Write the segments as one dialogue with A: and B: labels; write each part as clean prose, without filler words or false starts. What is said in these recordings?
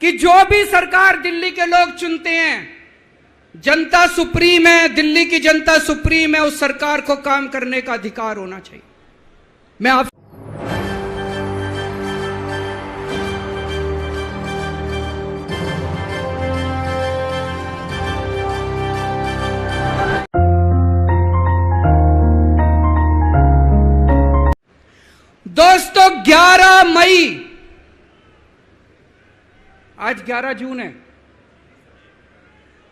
A: कि जो भी सरकार दिल्ली के लोग चुनते हैं, जनता सुप्रीम है, दिल्ली की जनता सुप्रीम है, उस सरकार को काम करने का अधिकार होना चाहिए। मैं आप दोस्तों 11 मई, आज 11 जून है,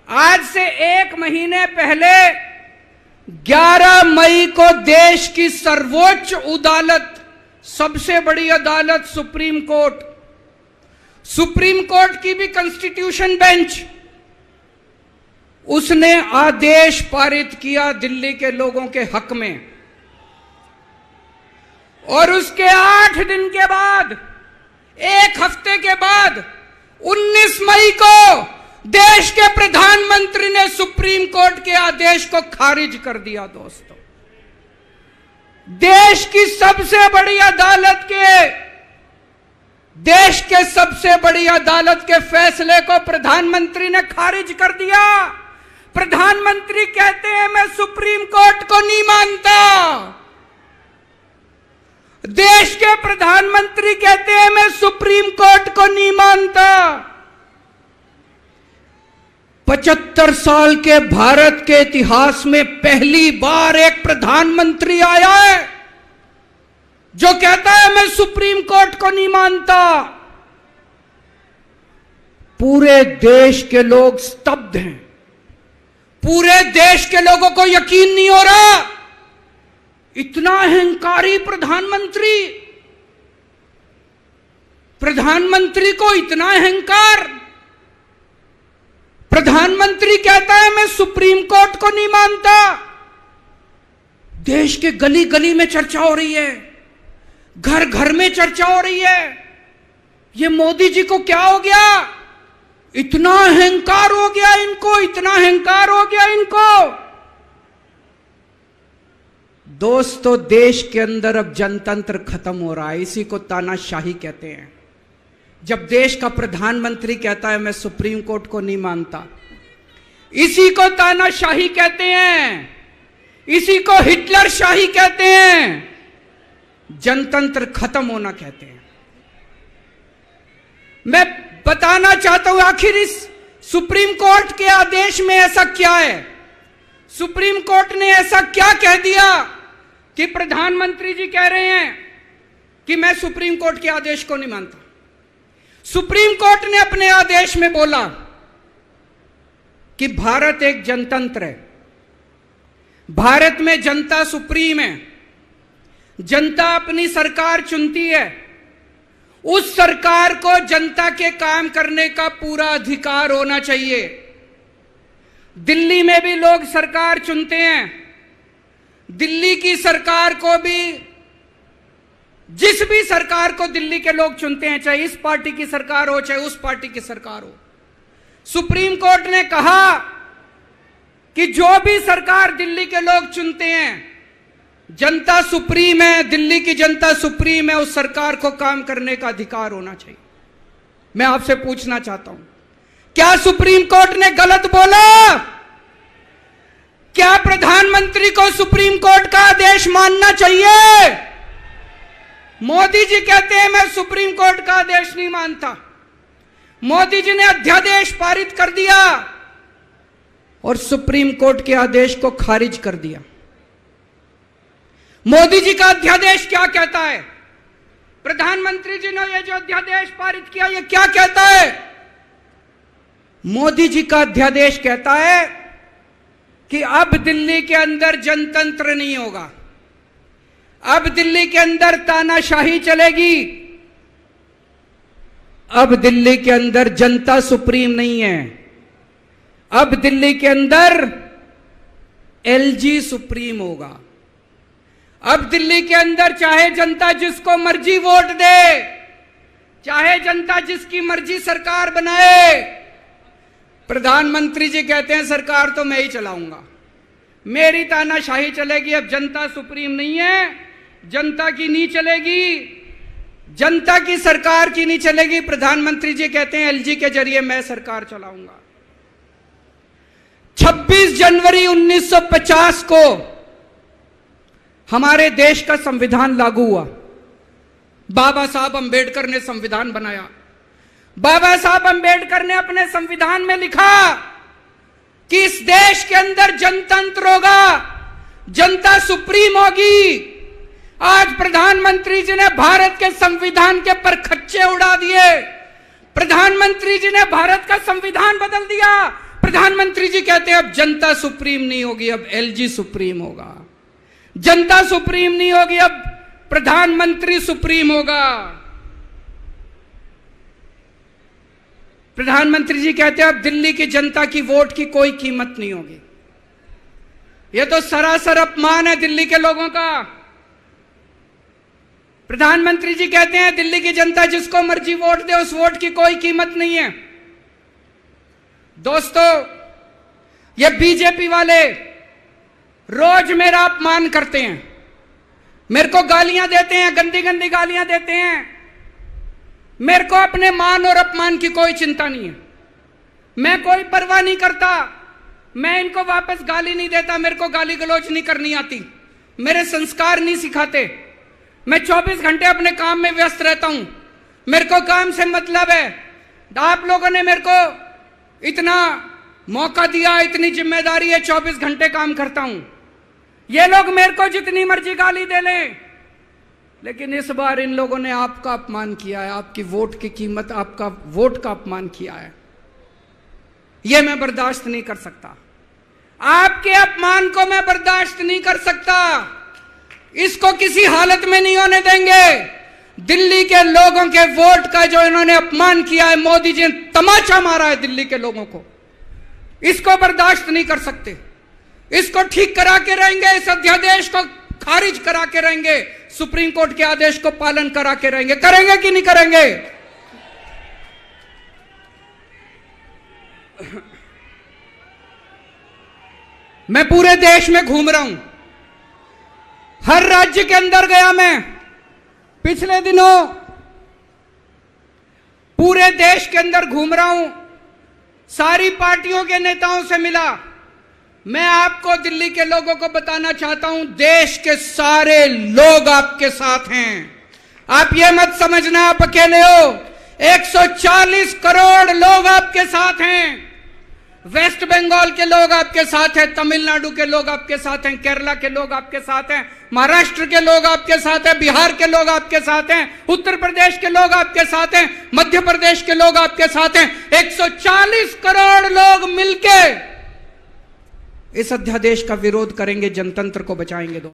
A: आज से एक महीने पहले 11 मई को देश की सर्वोच्च अदालत, सबसे बड़ी अदालत सुप्रीम कोर्ट की भी कॉन्स्टिट्यूशन बेंच, उसने आदेश पारित किया दिल्ली के लोगों के हक में। और उसके 8 दिन के बाद, एक हफ्ते के बाद 19 मई को देश के प्रधानमंत्री ने सुप्रीम कोर्ट के आदेश को खारिज कर दिया। दोस्तों, देश की सबसे बड़ी अदालत के फैसले को प्रधानमंत्री ने खारिज कर दिया। प्रधानमंत्री कहते हैं मैं सुप्रीम कोर्ट को नहीं मानता। देश के प्रधानमंत्री कहते हैं मैं सुप्रीम कोर्ट को नहीं मानता। 75 साल के भारत के इतिहास में पहली बार एक प्रधानमंत्री आया है जो कहता है मैं सुप्रीम कोर्ट को नहीं मानता। पूरे देश के लोग स्तब्ध हैं। पूरे देश के लोगों को यकीन नहीं हो रहा, इतना अहंकारी प्रधानमंत्री को इतना अहंकार। प्रधानमंत्री कहता है मैं सुप्रीम कोर्ट को नहीं मानता। देश के गली गली में चर्चा हो रही है, घर घर में चर्चा हो रही है, ये मोदी जी को क्या हो गया, इतना अहंकार हो गया इनको, इतना अहंकार हो गया इनको। दोस्तों, देश के अंदर अब जनतंत्र खत्म हो रहा है, इसी को तानाशाही कहते हैं। जब देश का प्रधानमंत्री कहता है मैं सुप्रीम कोर्ट को नहीं मानता, इसी को तानाशाही कहते हैं, इसी को हिटलर शाही कहते हैं, जनतंत्र खत्म होना कहते हैं। मैं बताना चाहता हूं आखिर इस सुप्रीम कोर्ट के आदेश में ऐसा क्या है। सुप्रीम कोर्ट ने ऐसा क्या कह दिया कि प्रधानमंत्री जी कह रहे हैं कि मैं सुप्रीम कोर्ट के आदेश को नहीं मानता। सुप्रीम कोर्ट ने अपने आदेश में बोला कि भारत एक जनतंत्र है, भारत में जनता सुप्रीम है, जनता अपनी सरकार चुनती है, उस सरकार को जनता के काम करने का पूरा अधिकार होना चाहिए। दिल्ली में भी लोग सरकार चुनते हैं, दिल्ली की सरकार को भी, जिस भी सरकार को दिल्ली के लोग चुनते हैं, चाहे इस पार्टी की सरकार हो चाहे उस पार्टी की सरकार हो, सुप्रीम कोर्ट ने कहा कि जो भी सरकार दिल्ली के लोग चुनते हैं, जनता सुप्रीम है, दिल्ली की जनता सुप्रीम है, उस सरकार को काम करने का अधिकार होना चाहिए। मैं आपसे पूछना चाहता हूं, क्या सुप्रीम कोर्ट ने गलत बोला? क्या प्रधानमंत्री को सुप्रीम कोर्ट का आदेश मानना चाहिए? मोदी जी कहते हैं मैं सुप्रीम कोर्ट का आदेश नहीं मानता। मोदी जी ने अध्यादेश पारित कर दिया और सुप्रीम कोर्ट के आदेश को खारिज कर दिया। मोदी जी का अध्यादेश क्या कहता है? प्रधानमंत्री जी ने यह जो अध्यादेश पारित किया, यह क्या कहता है? मोदी जी का अध्यादेश कहता है कि अब दिल्ली के अंदर जनतंत्र नहीं होगा, अब दिल्ली के अंदर तानाशाही चलेगी, अब दिल्ली के अंदर जनता सुप्रीम नहीं है, अब दिल्ली के अंदर एलजी सुप्रीम होगा। अब दिल्ली के अंदर चाहे जनता जिसको मर्जी वोट दे, चाहे जनता जिसकी मर्जी सरकार बनाए, प्रधानमंत्री जी कहते हैं सरकार तो मैं ही चलाऊंगा, मेरी तानाशाही चलेगी, अब जनता सुप्रीम नहीं है, जनता की नहीं चलेगी। जनता की सरकार की नहीं चलेगी। प्रधानमंत्री जी कहते हैं एलजी के जरिए मैं सरकार चलाऊंगा। 26 जनवरी 1950 को हमारे देश का संविधान लागू हुआ। बाबा साहब अंबेडकर ने संविधान बनाया। बाबा साहब अंबेडकर ने अपने संविधान में लिखा कि इस देश के अंदर जनतंत्र होगा, जनता सुप्रीम होगी। आज प्रधानमंत्री जी ने भारत के संविधान के परखच्चे उड़ा दिए। प्रधानमंत्री जी ने भारत का संविधान बदल दिया। प्रधानमंत्री जी कहते हैं अब जनता सुप्रीम नहीं होगी, अब एलजी सुप्रीम होगा। जनता सुप्रीम नहीं होगी, अब प्रधानमंत्री सुप्रीम होगा। प्रधानमंत्री जी कहते हैं अब दिल्ली की जनता की वोट की कोई कीमत नहीं होगी। यह तो सरासर अपमान है दिल्ली के लोगों का। प्रधानमंत्री जी कहते हैं दिल्ली की जनता जिसको मर्जी वोट दे, उस वोट की कोई कीमत नहीं है। दोस्तों, ये बीजेपी वाले रोज मेरा अपमान करते हैं, मेरे को गालियां देते हैं, गंदी गंदी गालियां देते हैं। मेरे को अपने मान और अपमान की कोई चिंता नहीं है, मैं कोई परवाह नहीं करता। मैं इनको वापस गाली नहीं देता, मेरे को गाली गलौज नहीं करनी आती, मेरे संस्कार नहीं सिखाते। मैं 24 घंटे अपने काम में व्यस्त रहता हूं, मेरे को काम से मतलब है। आप लोगों ने मेरे को इतना मौका दिया, इतनी जिम्मेदारी है, 24 घंटे काम करता हूं। ये लोग मेरे को जितनी मर्जी गाली दे लें, लेकिन इस बार इन लोगों ने आपका अपमान किया है, आपकी वोट की कीमत, आपका वोट का अपमान किया है। यह मैं बर्दाश्त नहीं कर सकता। आपके अपमान को मैं बर्दाश्त नहीं कर सकता। इसको किसी हालत में नहीं होने देंगे। दिल्ली के लोगों के वोट का जो इन्होंने अपमान किया है, मोदी जी ने तमाचा मारा है दिल्ली के लोगों को, इसको बर्दाश्त नहीं कर सकते। इसको ठीक करा के रहेंगे, इस अध्यादेश को खारिज करा के रहेंगे, सुप्रीम कोर्ट के आदेश को पालन करा के रहेंगे। करेंगे कि नहीं करेंगे? मैं पूरे देश में घूम रहा हूं, हर राज्य के अंदर गया। मैं पिछले दिनों पूरे देश के अंदर घूम रहा हूं, सारी पार्टियों के नेताओं से मिला। मैं आपको दिल्ली के लोगों को बताना चाहता हूं, देश के सारे लोग आपके साथ हैं। आप ये मत समझना आप अकेले हो। 140 करोड़ लोग आपके साथ हैं। वेस्ट बंगाल के लोग आपके साथ हैं, तमिलनाडु के लोग आपके साथ हैं, केरला के लोग आपके साथ हैं, महाराष्ट्र के लोग आपके साथ हैं, बिहार के लोग आपके साथ हैं, उत्तर प्रदेश के लोग आपके साथ हैं, मध्य प्रदेश के लोग आपके साथ हैं। 140 करोड़ लोग मिलके इस अध्यादेश का विरोध करेंगे, जनतंत्र को बचाएंगे।